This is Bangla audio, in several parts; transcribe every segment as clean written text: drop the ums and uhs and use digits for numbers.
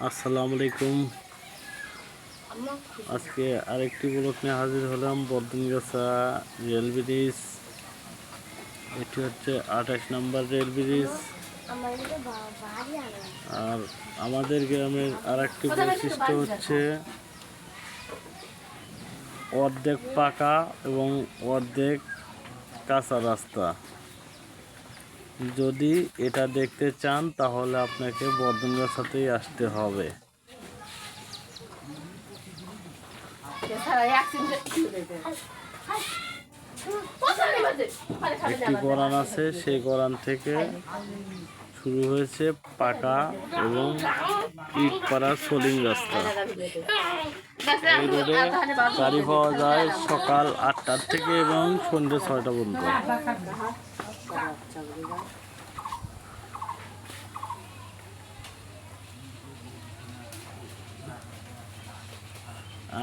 আসসালামু আলাইকুম। আজকে আরেকটি ব্লগ নিয়ে হাজির হলাম। বর্দনগাছা রেল ব্রিজ, এটি হচ্ছে 28 নম্বর রেল ব্রিজ। আর আমাদের গ্রামের আরেকটি বৈশিষ্ট্য হচ্ছে অর্ধেক পাকা এবং অর্ধেক কাঁচা রাস্তা। যদি এটা দেখতে চান তাহলে আপনাকে বর্দনগাছাতেই আসতে হবে। একটি গড়ান আছে, সেই গড়ান থেকে শুরু হয়েছে পাকা এবং ইট পাড়ার সোলিং রাস্তা। এই রোডে গাড়ি পাওয়া যায় সকাল 8টার থেকে এবং সন্ধ্যে 6টা পর্যন্ত।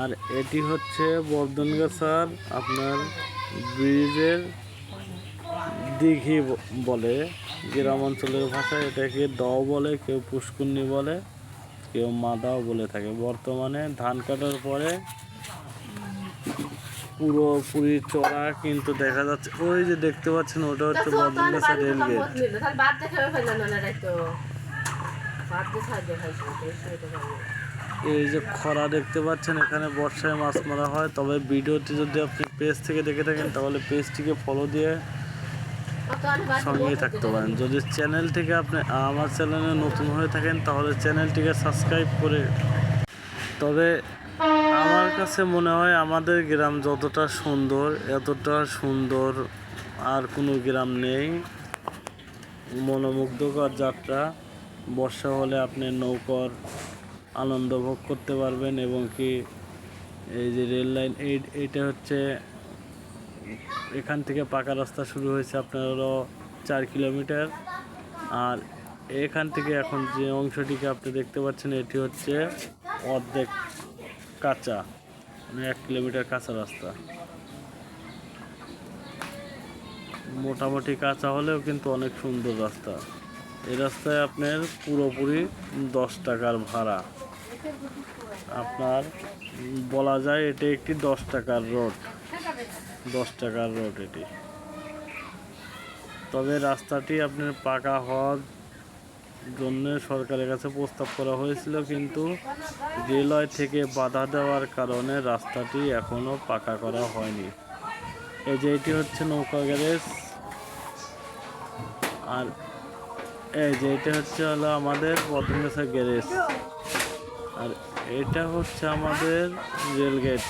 আর এটি হচ্ছে বর্দনগাছার আপনার ব্রিজের দিঘি বলে, গ্রাম অঞ্চলের ভাষায় এটাকে দাও বলে, কেউ পুষ্কুন্নি বলে, কেউ মাদাও বলে থাকে। বর্তমানে ধান কাটার পরে পুরোপুরি চড়া কিন্তু দেখা যাচ্ছে। ওই যে দেখতে পাচ্ছেন ওটা হচ্ছে বর্দনগাছা রেলগেট। এই যে খরা দেখতে পাচ্ছেন, এখানে বর্ষায় মাছ মারা হয়। তবে ভিডিওটি যদি আপনি পেজ থেকে দেখে থাকেন তাহলে পেজটিকে ফলো দিয়ে সঙ্গেই থাকতে পারেন। যদি চ্যানেল থেকে আপনি আমার চ্যানেলে নতুন হয়ে থাকেন তাহলে চ্যানেলটিকে সাবস্ক্রাইব করে। তবে আমার কাছে মনে হয় আমাদের গ্রাম যতটা সুন্দর, এতটা সুন্দর আর কোনো গ্রাম নেই। মনোমুগ্ধকর যাত্রা। বর্ষা হলে আপনি নৌকার আনন্দ ভোগ করতে পারবেন। এবং কি এই যে রেল লাইন, এইটা হচ্ছে এখান থেকে পাকা রাস্তা শুরু হয়েছে আপনার হলো 4 কিলোমিটার। আর এখান থেকে এখন যে অংশটিকে আপনি দেখতে পাচ্ছেন এটি হচ্ছে অর্ধেক কাঁচা, মানে 1 কিলোমিটার কাঁচা রাস্তা। মোটামুটি কাঁচা হলেও কিন্তু অনেক সুন্দর রাস্তা। এই রাস্তায় আপনার পুরোপুরি 10 টাকার ভাড়া। আপনার বলা যায় এটি একটি 10 টাকার রোড, 10 টাকার রোড এটি। তবে রাস্তাটি আপনার পাকা হওয়ার জন্য সরকারের কাছে প্রস্তাব করা হয়েছিল, কিন্তু রেলওয়ে থেকে বাধা দেওয়ার কারণে রাস্তাটি এখনও পাকা করা হয়নি। এই যে এটি হচ্ছে নৌকা গ্যারেজ। আর এই যে এটা হচ্ছে হলো আমাদের বর্দনগাছা গ্যারেজ। আর এটা হচ্ছে আমাদের রেলগেট।